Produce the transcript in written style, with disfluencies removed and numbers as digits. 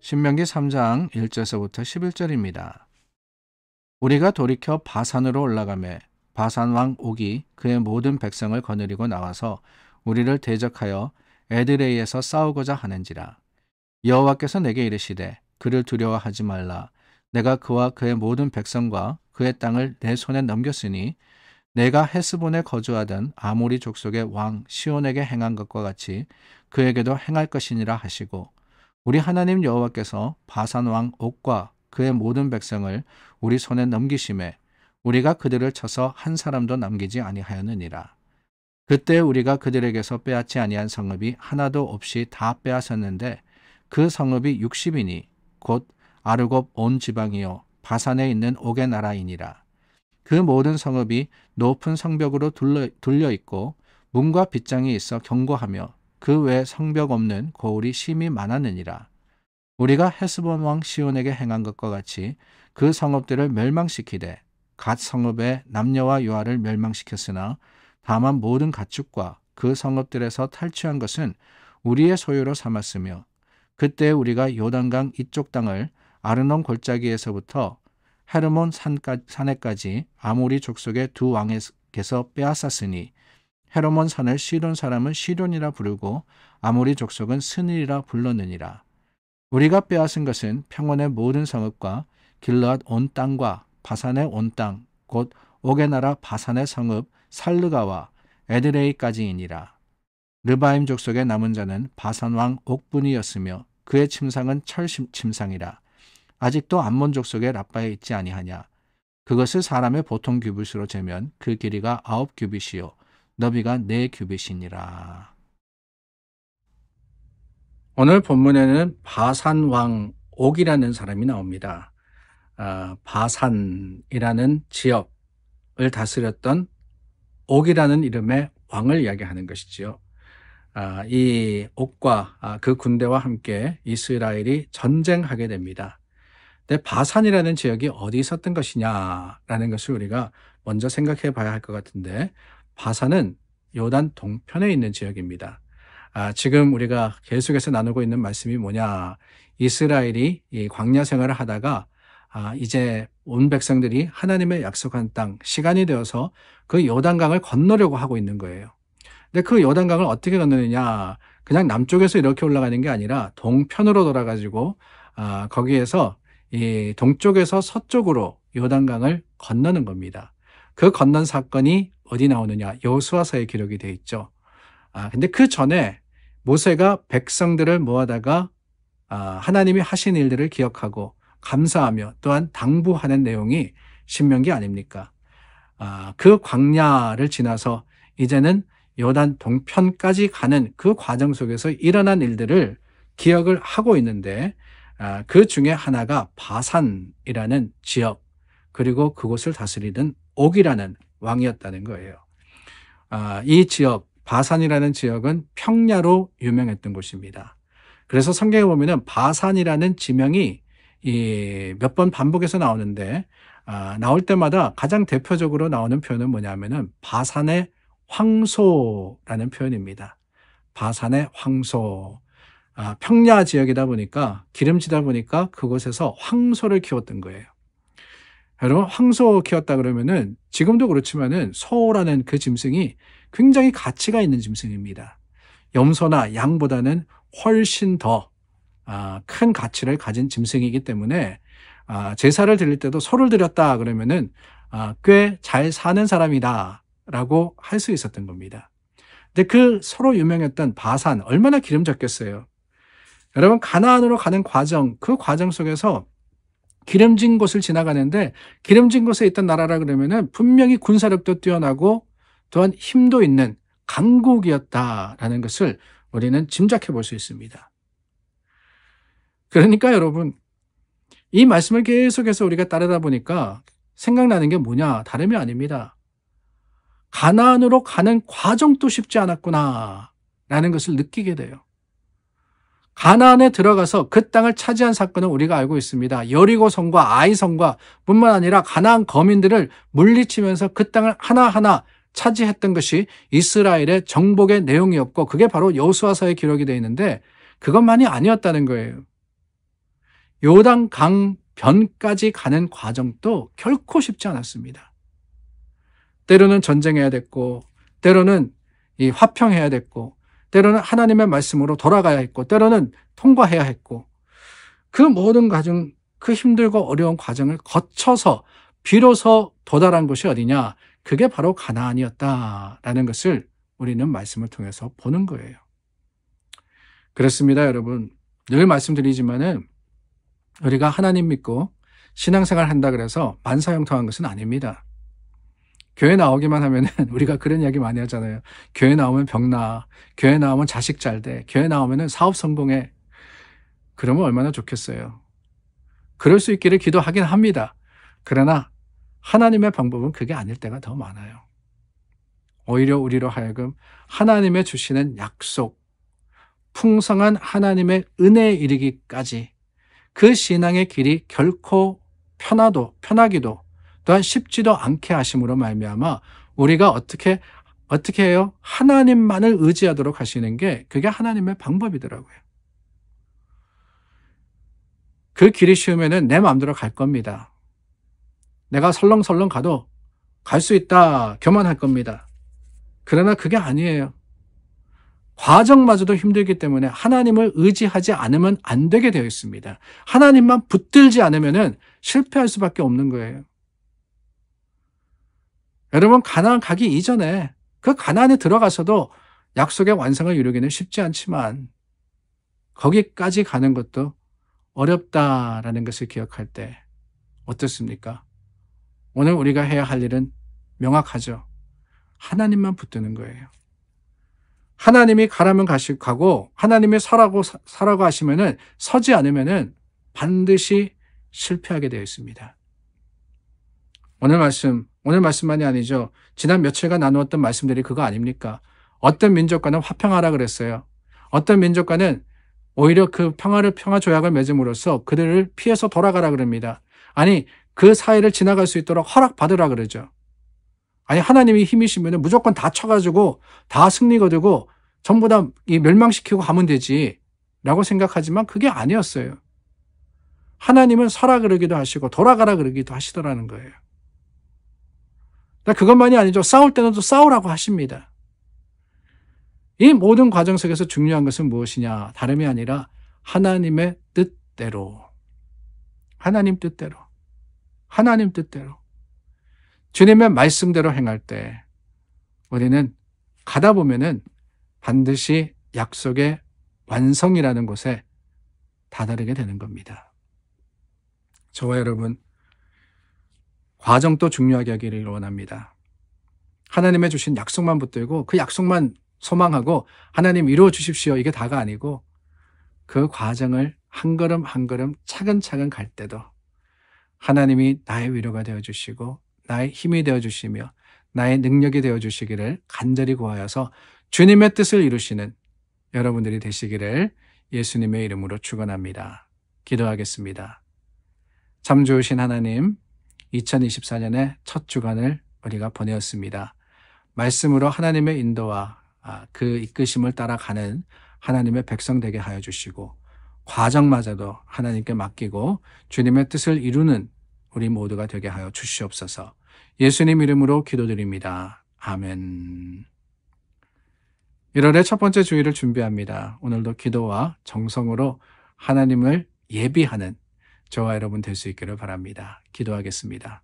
신명기 3장 1절서부터 11절입니다. 우리가 돌이켜 바산으로 올라가매 바산 왕 옥이 그의 모든 백성을 거느리고 나와서 우리를 대적하여 에드레이에서 싸우고자 하는지라. 여호와께서 내게 이르시되 그를 두려워하지 말라. 내가 그와 그의 모든 백성과 그의 땅을 내 손에 넘겼으니 내가 헤스본에 거주하던 아모리 족속의 왕 시온에게 행한 것과 같이 그에게도 행할 것이니라 하시고, 우리 하나님 여호와께서 바산 왕 옥과 그의 모든 백성을 우리 손에 넘기심에 우리가 그들을 쳐서 한 사람도 남기지 아니하였느니라. 그때 우리가 그들에게서 빼앗지 아니한 성읍이 하나도 없이 다 빼앗았는데 그 성읍이 60이니 곧 아르곱 온 지방이요 바산에 있는 옥의 나라이니라. 그 모든 성읍이 높은 성벽으로 둘려 있고 문과 빗장이 있어 견고하며 그 외에 성벽 없는 고을이 심히 많았느니라. 우리가 헤스본 왕 시온에게 행한 것과 같이 그 성읍들을 멸망시키되 갓 성읍의 남녀와 유아를 멸망시켰으나 다만 모든 가축과 그 성읍들에서 탈취한 것은 우리의 소유로 삼았으며, 그때 우리가 요단강 이쪽 땅을 아르논 골짜기에서부터 헤르몬 산에까지 아모리 족속의 두 왕에게서 빼앗았으니 헤르몬 산을 시돈 사람은 시돈이라 부르고 아모리 족속은 스닐이라 불렀느니라. 우리가 빼앗은 것은 평원의 모든 성읍과 길르앗 온 땅과 바산의 온 땅, 곧 옥의 나라 바산의 성읍 살르가와 에드레이까지이니라. 르바임 족속의 남은 자는 바산 왕 옥분이었으며 그의 침상은 철 침상이라. 아직도 암몬 족속의 라빠에 있지 아니하냐. 그것을 사람의 보통 규빗으로 재면 그 길이가 9규빗이요 너비가 4규빗이니라. 오늘 본문에는 바산 왕 옥이라는 사람이 나옵니다. 바산이라는 지역을 다스렸던 옥이라는 이름의 왕을 이야기하는 것이지요. 이 옥과 그 군대와 함께 이스라엘이 전쟁하게 됩니다. 근데 바산이라는 지역이 어디 있었던 것이냐라는 것을 우리가 먼저 생각해 봐야 할 것 같은데, 바산은 요단 동편에 있는 지역입니다. 지금 우리가 계속해서 나누고 있는 말씀이 뭐냐, 이스라엘이 이 광야 생활을 하다가 이제 온 백성들이 하나님의 약속한 땅, 시간이 되어서 그 요단강을 건너려고 하고 있는 거예요. 근데 그 요단강을 어떻게 건너느냐, 그냥 남쪽에서 이렇게 올라가는 게 아니라 동편으로 돌아가지고 거기에서 이 동쪽에서 서쪽으로 요단강을 건너는 겁니다. 그 건넌 사건이 어디 나오느냐, 여호수아서에 기록이 되어 있죠. 근데 그 전에 모세가 백성들을 모아다가 하나님이 하신 일들을 기억하고 감사하며 또한 당부하는 내용이 신명기 아닙니까? 그 광야를 지나서 이제는 요단 동편까지 가는 그 과정 속에서 일어난 일들을 기억을 하고 있는데, 그 중에 하나가 바산이라는 지역, 그리고 그곳을 다스리던 옥이라는 왕이었다는 거예요. 이 지역, 바산이라는 지역은 평야로 유명했던 곳입니다. 그래서 성경에 보면은 바산이라는 지명이 몇 번 반복해서 나오는데, 나올 때마다 가장 대표적으로 나오는 표현은 뭐냐면은 바산의 황소라는 표현입니다. 바산의 황소. 평야 지역이다 보니까, 기름지다 보니까 그곳에서 황소를 키웠던 거예요. 여러분, 황소 키웠다 그러면은 지금도 그렇지만은 소라는 그 짐승이 굉장히 가치가 있는 짐승입니다. 염소나 양보다는 훨씬 더 큰 가치를 가진 짐승이기 때문에 제사를 드릴 때도 소를 드렸다 그러면은 꽤 잘 사는 사람이다 라고 할 수 있었던 겁니다. 근데 그 소로 유명했던 바산, 얼마나 기름졌겠어요. 여러분, 가나안으로 가는 과정, 그 과정 속에서 기름진 곳을 지나가는데, 기름진 곳에 있던 나라라 그러면은 분명히 군사력도 뛰어나고 또한 힘도 있는 강국이었다라는 것을 우리는 짐작해 볼 수 있습니다. 그러니까 여러분, 이 말씀을 계속해서 우리가 따르다 보니까 생각나는 게 뭐냐, 다름이 아닙니다. 가나안으로 가는 과정도 쉽지 않았구나 라는 것을 느끼게 돼요. 가나안에 들어가서 그 땅을 차지한 사건은 우리가 알고 있습니다. 여리고성과 아이성과 뿐만 아니라 가나안 거민들을 물리치면서 그 땅을 하나하나 차지했던 것이 이스라엘의 정복의 내용이었고, 그게 바로 여호수아서에 기록이 되어 있는데 그것만이 아니었다는 거예요. 요단강 변까지 가는 과정도 결코 쉽지 않았습니다. 때로는 전쟁해야 됐고, 때로는 이 화평해야 됐고, 때로는 하나님의 말씀으로 돌아가야 했고, 때로는 통과해야 했고, 그 모든 과정, 그 힘들고 어려운 과정을 거쳐서 비로소 도달한 곳이 어디냐? 그게 바로 가나안이었다라는 것을 우리는 말씀을 통해서 보는 거예요. 그렇습니다, 여러분. 늘 말씀드리지만은 우리가 하나님 믿고 신앙생활 한다 그래서 만사형통한 것은 아닙니다. 교회 나오기만 하면은 우리가 그런 이야기 많이 하잖아요. 교회 나오면 병 나아. 교회 나오면 자식 잘 돼. 교회 나오면은 사업 성공해. 그러면 얼마나 좋겠어요. 그럴 수 있기를 기도하긴 합니다. 그러나 하나님의 방법은 그게 아닐 때가 더 많아요. 오히려 우리로 하여금 하나님의 주시는 약속, 풍성한 하나님의 은혜에 이르기까지 그 신앙의 길이 결코 편하기도 또한 쉽지도 않게 하심으로 말미암아 우리가 어떻게 해요? 하나님만을 의지하도록 하시는 게 그게 하나님의 방법이더라고요. 그 길이 쉬우면은 내 마음대로 갈 겁니다. 내가 설렁설렁 가도 갈 수 있다 교만할 겁니다. 그러나 그게 아니에요. 과정마저도 힘들기 때문에 하나님을 의지하지 않으면 안 되게 되어 있습니다. 하나님만 붙들지 않으면은 실패할 수밖에 없는 거예요. 여러분, 가나안 가기 이전에 그 가나안에 들어가서도 약속의 완성을 이루기는 쉽지 않지만 거기까지 가는 것도 어렵다라는 것을 기억할 때 어떻습니까? 오늘 우리가 해야 할 일은 명확하죠. 하나님만 붙드는 거예요. 하나님이 가라면 가고 하나님이 서라고 하시면은 서지 않으면은 반드시 실패하게 되어 있습니다. 오늘 말씀만이 아니죠. 지난 며칠간 나누었던 말씀들이 그거 아닙니까? 어떤 민족과는 화평하라 그랬어요. 어떤 민족과는 오히려 그 평화 조약을 맺음으로써 그들을 피해서 돌아가라 그럽니다. 아니, 그 사이를 지나갈 수 있도록 허락받으라 그러죠. 아니, 하나님이 힘이시면 무조건 다 쳐가지고 다 승리 거두고 전부 다 멸망시키고 가면 되지 라고 생각하지만 그게 아니었어요. 하나님은 서라 그러기도 하시고 돌아가라 그러기도 하시더라는 거예요. 그것만이 아니죠. 싸울 때는 또 싸우라고 하십니다. 이 모든 과정 속에서 중요한 것은 무엇이냐? 다름이 아니라 하나님의 뜻대로, 하나님 뜻대로, 하나님 뜻대로, 주님의 말씀대로 행할 때 우리는 가다 보면은 반드시 약속의 완성이라는 곳에 다다르게 되는 겁니다. 저와 여러분, 과정도 중요하게 하기를 원합니다. 하나님의 주신 약속만 붙들고 그 약속만 소망하고 하나님 이루어 주십시오. 이게 다가 아니고 그 과정을 한 걸음 한 걸음 차근차근 갈 때도 하나님이 나의 위로가 되어주시고 나의 힘이 되어주시며 나의 능력이 되어주시기를 간절히 구하여서 주님의 뜻을 이루시는 여러분들이 되시기를 예수님의 이름으로 축원합니다. 기도하겠습니다. 참 좋으신 하나님, 2024년의 첫 주간을 우리가 보내었습니다. 말씀으로 하나님의 인도와 그 이끄심을 따라가는 하나님의 백성 되게 하여 주시고 과정마저도 하나님께 맡기고 주님의 뜻을 이루는 우리 모두가 되게 하여 주시옵소서. 예수님 이름으로 기도드립니다. 아멘. 1월의 첫 번째 주일을 준비합니다. 오늘도 기도와 정성으로 하나님을 예비하는 저와 여러분 될 수 있기를 바랍니다. 기도하겠습니다.